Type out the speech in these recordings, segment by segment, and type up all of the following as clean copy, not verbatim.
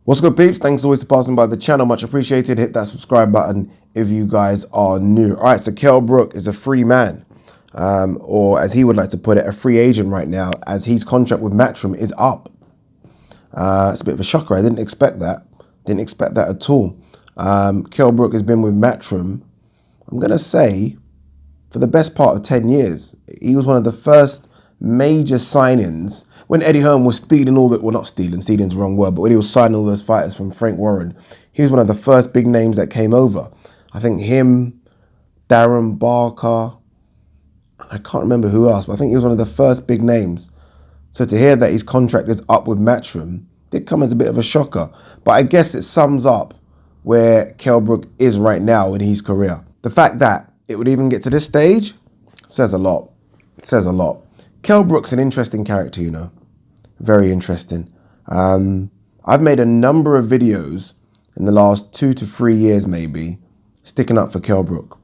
What's good, peeps? Thanks always for passing by the channel. Much appreciated. Hit that subscribe button if you guys are new. All right, so Kell Brook is a free man, or as he would like to put it, a free agent right now, as his contract with MATCHROOM is up. It's a bit of a shocker. I didn't expect that. Didn't expect that at all. Kell Brook has been with MATCHROOM, I'm going to say, for the best part of 10 years. He was one of the first major signings when Eddie Hearn was stealing all that, well, not stealing, stealing's the wrong word, but when he was signing all those fighters from Frank Warren. He was one of the first big names that came over. I think him, Darren Barker, I can't remember who else, but I think he was one of the first big names. So to hear that his contract is up with MATCHROOM did come as a bit of a shocker. But I guess it sums up where Kell Brook is right now in his career. The fact that it would even get to this stage says a lot. It says a lot. Kell Brook's an interesting character, you know. Very interesting. I've made a number of videos in the last 2 to 3 years, maybe, sticking up for Kell Brook.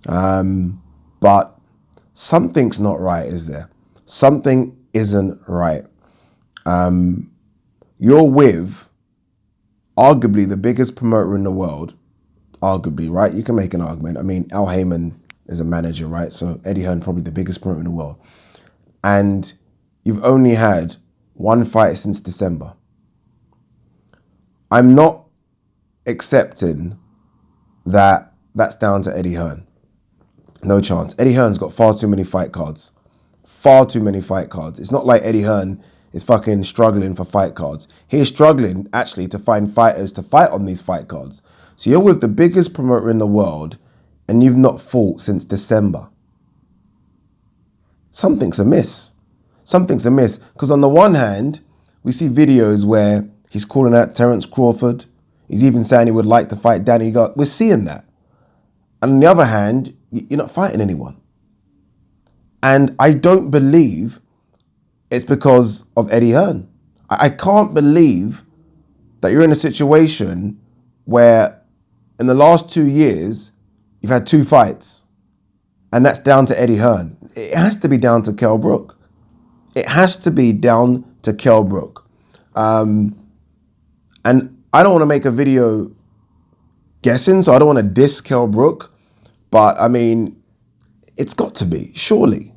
But something's not right, is there? Something isn't right. You're with arguably the biggest promoter in the world. Arguably, right? You can make an argument. I mean, Al Heyman is a manager, right? So Eddie Hearn, probably the biggest promoter in the world. And you've only had one fight since December. I'm not accepting that that's down to Eddie Hearn. No chance. Eddie Hearn's got far too many fight cards. Far too many fight cards. It's not like Eddie Hearn is fucking struggling for fight cards. He's struggling, actually, to find fighters to fight on these fight cards. So you're with the biggest promoter in the world and you've not fought since December. Something's amiss. Something's amiss. Because on the one hand, we see videos where he's calling out Terence Crawford. He's even saying he would like to fight Danny Garcia. We're seeing that. And on the other hand, you're not fighting anyone. And I don't believe it's because of Eddie Hearn. I can't believe that you're in a situation where in the last 2 years, you've had 2 fights. And that's down to Eddie Hearn. It has to be down to Kell Brook. It has to be down to Kell Brook. And I don't want to make a video guessing, so I don't want to diss Kell Brook. But, I mean, it's got to be, surely.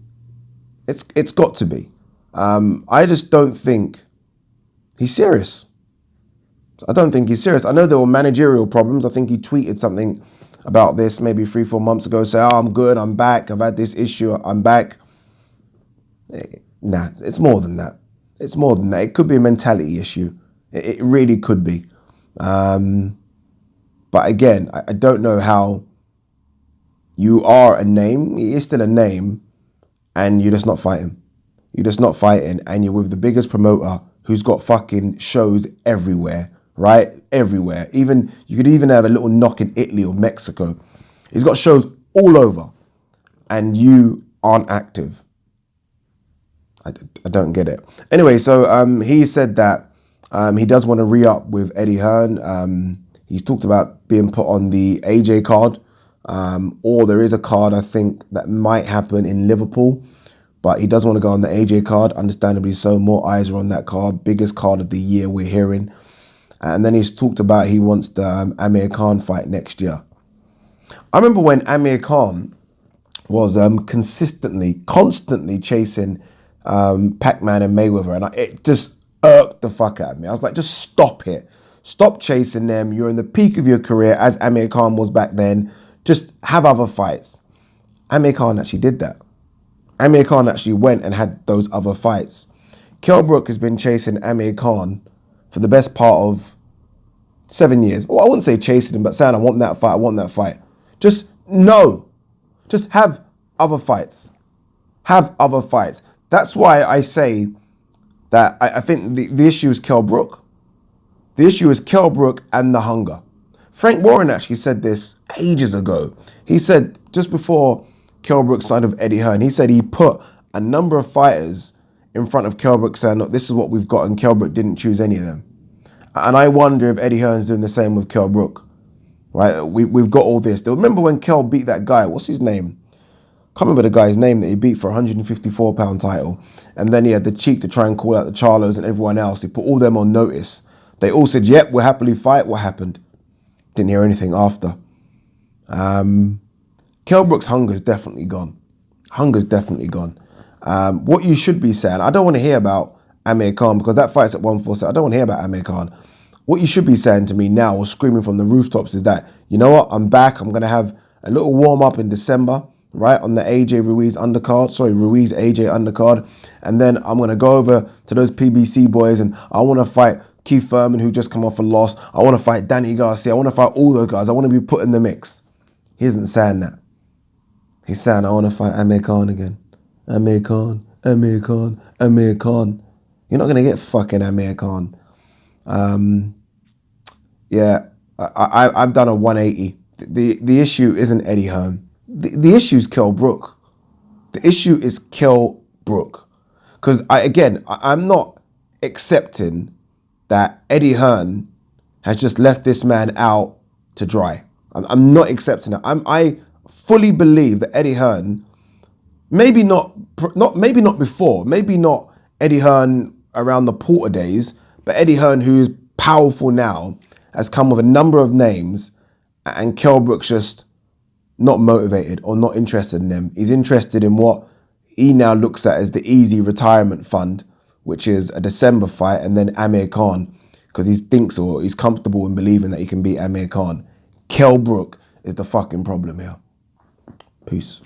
It's got to be. I just don't think he's serious. I don't think he's serious. I know there were managerial problems. I think he tweeted something about this maybe 3-4 months ago, say, oh, I'm good, I'm back, I've had this issue, I'm back. Nah, it's more than that. It's more than that. It could be a mentality issue. It really could be. But again, I don't know how you are a name, he is still a name, and you're just not fighting. You're just not fighting, and you're with the biggest promoter who's got fucking shows everywhere. Right? Everywhere. Even you could even have a little knock in Italy or Mexico. He's got shows all over and you aren't active. I don't get it. Anyway, so he said that he does want to re-up with Eddie Hearn. He's talked about being put on the AJ card, or there is a card, I think, that might happen in Liverpool, but he does want to go on the AJ card, understandably so. More eyes are on that card. Biggest card of the year, we're hearing. And then he's talked about he wants the Amir Khan fight next year. I remember when Amir Khan was constantly chasing Pac-Man and Mayweather, and it just irked the fuck out of me. I was like, just stop it. Stop chasing them. You're in the peak of your career, as Amir Khan was back then. Just have other fights. Amir Khan actually did that. Amir Khan actually went and had those other fights. Kell Brook has been chasing Amir Khan for the best part of 7 years. Well, I wouldn't say chasing him, but saying, I want that fight, I want that fight. Just no. Just have other fights. Have other fights. That's why I say that I think the issue is Kell Brook. The issue is Kell Brook and the hunger. Frank Warren actually said this ages ago. He said, just before Kell Brook signed with Eddie Hearn, he said he put a number of fighters in front of Kell Brook saying, look, this is what we've got, and Kell Brook didn't choose any of them. And I wonder if Eddie Hearn's doing the same with Kell Brook. Right? We've got all this. Remember when Kell beat that guy? What's his name? Can't remember the guy's name that he beat for a 154-pound title. And then he had the cheek to try and call out the Charlos and everyone else. He put all them on notice They all said, yep, we'll happily fight. What happened? Didn't hear anything after. Kell Brook's hunger's definitely gone. Hunger's definitely gone. What you should be saying, I don't want to hear about Amir Khan because that fight's at 147. I don't want to hear about Amir Khan. What you should be saying to me now or screaming from the rooftops is that, you know what, I'm back. I'm going to have a little warm-up in December, right, on the Ruiz AJ undercard. And then I'm going to go over to those PBC boys and I want to fight Keith Thurman, who just come off a loss. I want to fight Danny Garcia. I want to fight all those guys. I want to be put in the mix. He isn't saying that. He's saying, I want to fight Amir Khan again. Amir Khan, Amir Khan, Amir Khan. You're not going to get fucking Amir Khan. Yeah, I've done a 180. The issue isn't Eddie Hearn. The issue is Kell Brook. The issue is Kell Brook. Because I'm not accepting that Eddie Hearn has just left this man out to dry. I'm not accepting that. I fully believe that Eddie Hearn, maybe not before, maybe not Eddie Hearn around the Porter days, but Eddie Hearn, who is powerful now, has come with a number of names, and Kell Brook's just not motivated or not interested in them. He's interested in what he now looks at as the easy retirement fund, which is a December fight and then Amir Khan, because he thinks or he's comfortable in believing that he can beat Amir Khan. Kell Brook is the fucking problem here. Peace.